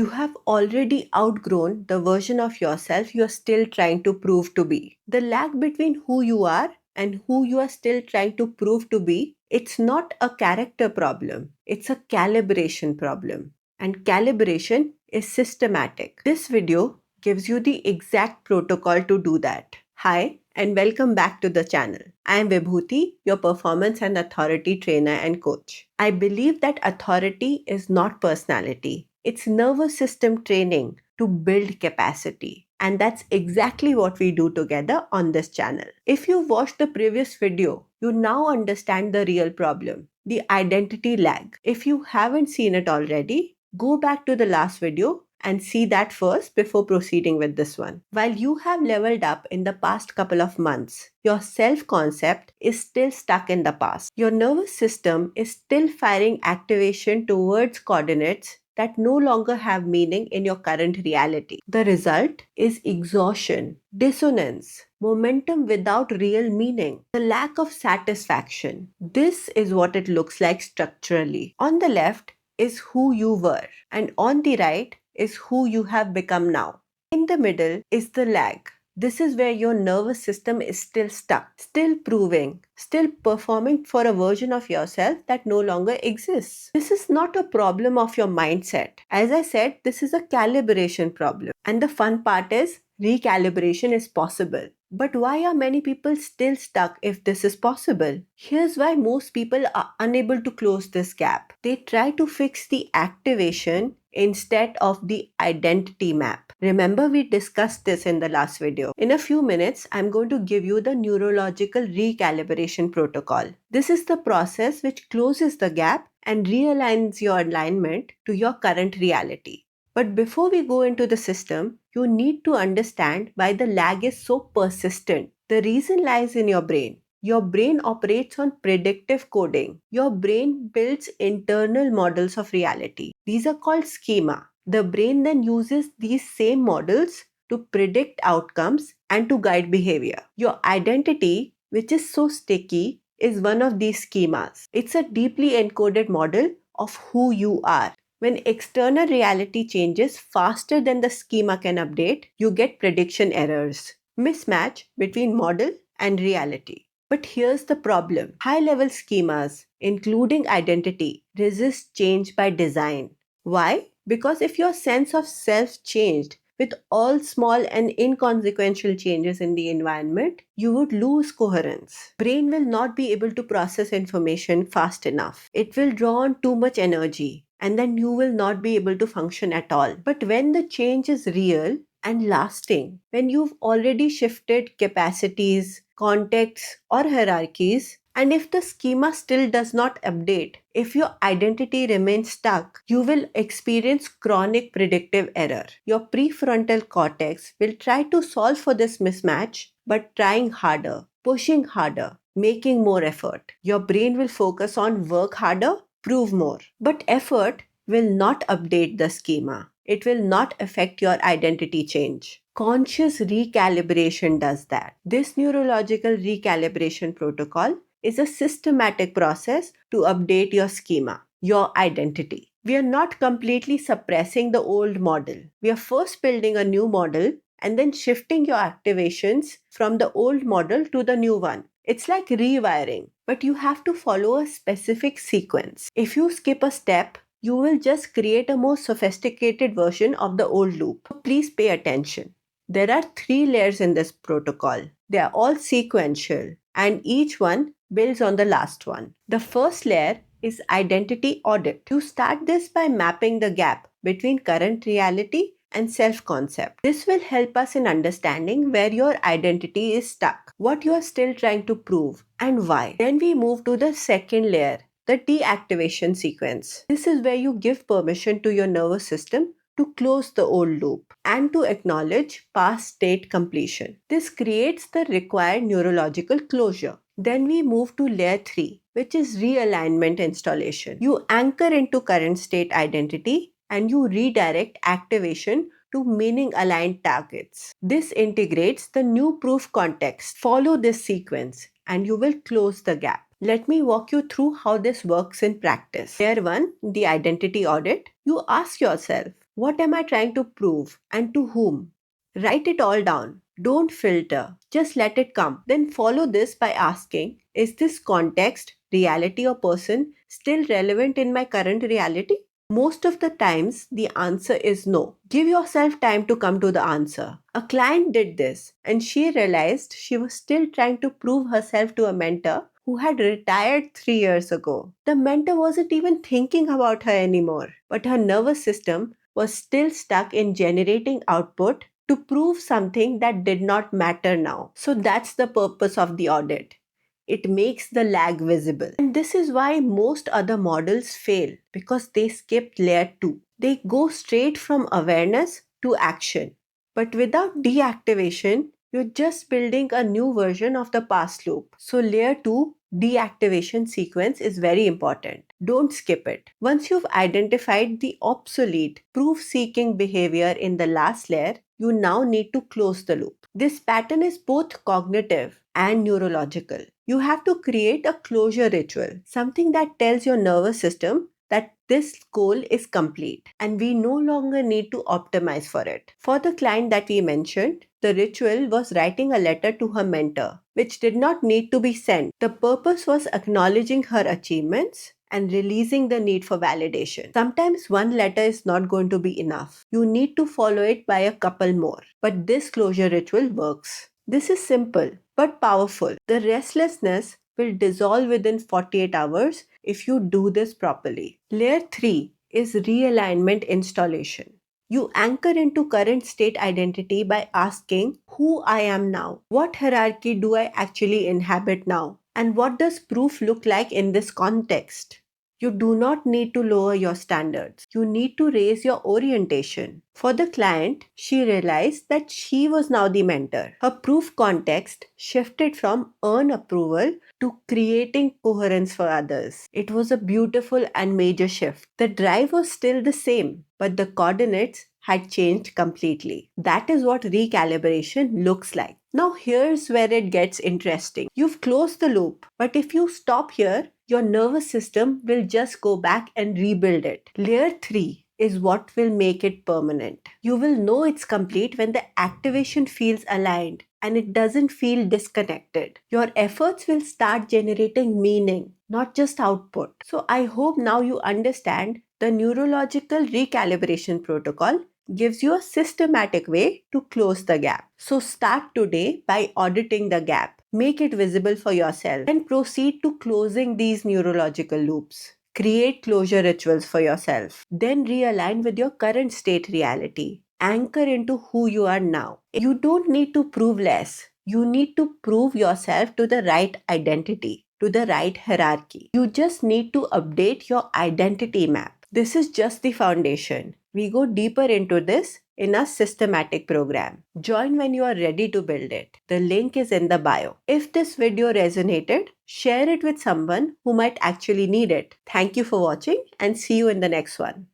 You have already outgrown the version of yourself you are still trying to prove to be. The lag between who you are and who you are still trying to prove to be, it's not a character problem, it's a calibration problem. And calibration is systematic. This video gives you the exact protocol to do that. Hi, and welcome back to the channel. I am Vibhuti, your performance and authority trainer and coach. I believe that authority is not personality. It's nervous system training to build capacity. And that's exactly what we do together on this channel. If you watched the previous video, you now understand the real problem, the identity lag. If you haven't seen it already, go back to the last video and see that first before proceeding with this one. While you have leveled up in the past couple of months, your self-concept is still stuck in the past. Your nervous system is still firing activation towards coordinates that no longer have meaning in your current reality. The result is exhaustion, dissonance, momentum without real meaning, the lack of satisfaction. This is what it looks like structurally. On the left is who you were, and on the right is who you have become now. In the middle is the lag. This is where your nervous system is still stuck, still proving, still performing for a version of yourself that no longer exists. This is not a problem of your mindset. As I said, this is a calibration problem. And the fun part is, recalibration is possible. But why are many people still stuck if this is possible? Here's why most people are unable to close this gap. They try to fix the activation instead of the identity map. Remember, we discussed this in the last video. In a few minutes, I'm going to give you the neurological recalibration protocol. This is the process which closes the gap and realigns your alignment to your current reality. But before we go into the system, you need to understand why the lag is so persistent. The reason lies in your brain. Your brain operates on predictive coding. Your brain builds internal models of reality. These are called schema. The brain then uses these same models to predict outcomes and to guide behavior. Your identity, which is so sticky, is one of these schemas. It's a deeply encoded model of who you are. When external reality changes faster than the schema can update, you get prediction errors, mismatch between model and reality. But here's the problem. High-level schemas, including identity, resist change by design. Why? Because if your sense of self changed with all small and inconsequential changes in the environment, you would lose coherence. Brain will not be able to process information fast enough. It will draw on too much energy, and then you will not be able to function at all. But when the change is real and lasting, when you've already shifted capacities, contexts, or hierarchies, and if the schema still does not update, if your identity remains stuck, you will experience chronic predictive error. Your prefrontal cortex will try to solve for this mismatch, but trying harder, pushing harder, making more effort. Your brain will focus on work harder, prove more. But effort will not update the schema. It will not affect your identity change. Conscious recalibration does that. This neurological recalibration protocol is a systematic process to update your schema, your identity. We are not completely suppressing the old model. We are first building a new model and then shifting your activations from the old model to the new one. It's like rewiring, but you have to follow a specific sequence. If you skip a step, you will just create a more sophisticated version of the old loop. So please pay attention. There are 3 layers in this protocol. They are all sequential, and each one builds on the last one. The first layer is identity audit. You start this by mapping the gap between current reality and self-concept. This will help us in understanding where your identity is stuck, what you are still trying to prove, and why. Then we move to the second layer, the deactivation sequence. This is where you give permission to your nervous system to close the old loop and to acknowledge past state completion. This creates the required neurological closure. Then we move to layer 3, which is realignment installation. You anchor into current state identity and you redirect activation to meaning aligned targets. This integrates the new proof context. Follow this sequence and you will close the gap. Let me walk you through how this works in practice. Layer 1, the identity audit. You ask yourself, What am I trying to prove and to whom? Write it all down. Don't filter. Just let it come. Then follow this by asking, is this context, reality, or person still relevant in my current reality? Most of the times, the answer is no. Give yourself time to come to the answer. A client did this and she realized she was still trying to prove herself to a mentor who had retired 3 years ago. The mentor wasn't even thinking about her anymore, but her nervous system was still stuck in generating output to prove something that did not matter now. So that's the purpose of the audit. It makes the lag visible. And this is why most other models fail, because they skip layer 2. They go straight from awareness to action. But without deactivation, you're just building a new version of the past loop. So layer 2 deactivation sequence is very important. Don't skip it. Once you've identified the obsolete proof-seeking behavior in the last layer, you now need to close the loop. This pattern is both cognitive and neurological. You have to create a closure ritual, something that tells your nervous system that this goal is complete and we no longer need to optimize for it. For the client that we mentioned, the ritual was writing a letter to her mentor, which did not need to be sent. The purpose was acknowledging her achievements and releasing the need for validation. Sometimes one letter is not going to be enough. You need to follow it by a couple more. But this closure ritual works. This is simple but powerful. The restlessness will dissolve within 48 hours if you do this properly. Layer 3 is realignment installation. You anchor into current state identity by asking who I am now. What hierarchy do I actually inhabit now? And what does proof look like in this context? You do not need to lower your standards. You need to raise your orientation. For the client, she realized that she was now the mentor. Her proof context shifted from earn approval to creating coherence for others. It was a beautiful and major shift. The drive was still the same, but the coordinates had changed completely. That is what recalibration looks like. Now here's where it gets interesting. You've closed the loop, but if you stop here, your nervous system will just go back and rebuild it. Layer 3 is what will make it permanent. You will know it's complete when the activation feels aligned and it doesn't feel disconnected. Your efforts will start generating meaning, not just output. So I hope now you understand the neurological recalibration protocol gives you a systematic way to close the gap. So start today by auditing the gap. Make it visible for yourself and proceed to closing these neurological loops. Create closure rituals for yourself. Then realign with your current state reality. Anchor into who you are now. You don't need to prove less. You need to prove yourself to the right identity, to the right hierarchy. You just need to update your identity map. This is just the foundation. We go deeper into this in a systematic program. Join when you are ready to build it. The link is in the bio. If this video resonated, share it with someone who might actually need it. Thank you for watching and see you in the next one.